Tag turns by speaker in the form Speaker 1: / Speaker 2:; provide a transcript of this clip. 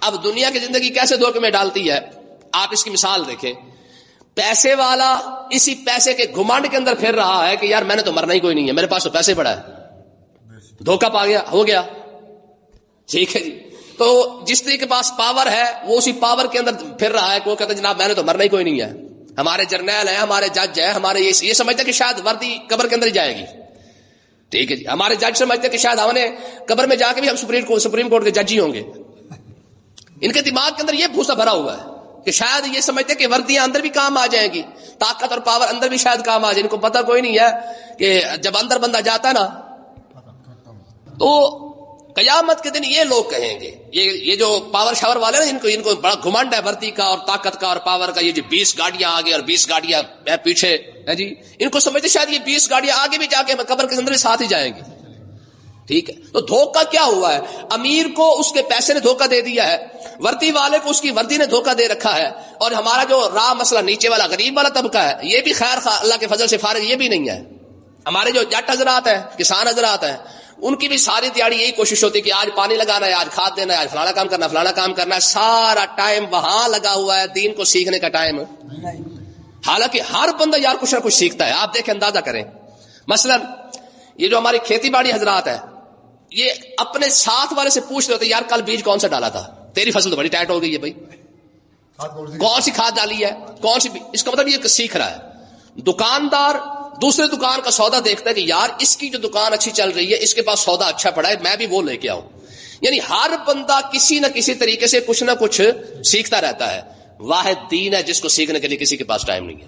Speaker 1: اب دنیا کی زندگی کیسے دھوکے میں ڈالتی ہے، آپ اس کی مثال دیکھیں. پیسے والا اسی پیسے کے گھمنڈ کے اندر پھر رہا ہے کہ یار میں نے تو مرنا ہی کوئی نہیں ہے، میرے پاس تو پیسے پڑا ہے، دھوکہ پا گیا، ہو گیا. ٹھیک ہے جی. تو جس کے پاس پاور ہے وہ اسی پاور کے اندر پھر رہا ہے کہ وہ کہتا ہے جناب میں نے تو مرنا ہی کوئی نہیں ہے. ہمارے جرنیل ہیں، ہمارے جج ہیں، ہمارے یہ سمجھتے کہ شاید وردی قبر کے اندر ہی جائے گی. ٹھیک ہے جی. ہمارے جج سمجھتے کہ شاید ہم نے قبر میں جا کے بھی ہم سپریم کورٹ کے جج ہی ہوں گے. ان کے دماغ کے اندر یہ بھوسا بھرا ہوا ہے کہ شاید یہ سمجھتے کہ وردیاں اندر بھی کام آ جائیں گی، طاقت اور پاور اندر بھی شاید کام آ جائے. ان کو پتہ کوئی نہیں ہے کہ جب اندر بندہ جاتا ہے نا تو قیامت کے دن یہ لوگ کہیں گے، یہ جو پاور شاور والے نا، ان کو بڑا گھمنڈ ہے وردی کا اور طاقت کا اور پاور کا. یہ جو 20 گاڑیاں آگے اور 20 گاڑیاں پیچھے ہے جی، ان کو سمجھتے شاید یہ 20 گاڑیاں آگے بھی جا کے قبر کے اندر بھی ساتھ ہی جائیں گی. ٹھیک ہے. تو دھوکہ کیا ہوا ہے؟ امیر کو اس کے پیسے نے دھوکہ دے دیا ہے، وردی والے کو اس کی وردی نے دھوکہ دے رکھا ہے، اور ہمارا جو راہ مسئلہ نیچے والا غریب والا طبقہ ہے یہ بھی خیر اللہ کے فضل سے فارغ یہ بھی نہیں ہے. ہمارے جو جٹ حضرات ہیں، کسان حضرات ہیں، ان کی بھی ساری دیہڑی یہی کوشش ہوتی ہے کہ آج پانی لگانا ہے، آج کھاد دینا ہے، آج فلانا کام کرنا، فلانا کام کرنا ہے. سارا ٹائم وہاں لگا ہوا ہے، دین کو سیکھنے کا ٹائم. حالانکہ ہر بندہ یار کچھ نہ کچھ سیکھتا ہے. آپ دیکھیں، اندازہ کریں، مثلا یہ جو ہماری کھیتی باڑی حضرات ہے، یہ اپنے ساتھ والے سے پوچھ رہے ہوتے یار کل بیج کون سا ڈالا تھا، تیری فصل تو بڑی ٹائٹ ہو گئی ہے بھائی، کون سی کھاد ڈالی ہے، کون سی. اس کا مطلب یہ سیکھ رہا ہے. دکاندار دوسرے دکان کا سودا دیکھتا ہے کہ یار اس کی جو دکان اچھی چل رہی ہے، اس کے پاس سودا اچھا پڑا ہے، میں بھی وہ لے کے آؤں. یعنی ہر بندہ کسی نہ کسی طریقے سے کچھ نہ کچھ سیکھتا رہتا ہے. واحد دین ہے جس کو سیکھنے کے لیے کسی کے پاس ٹائم نہیں ہے.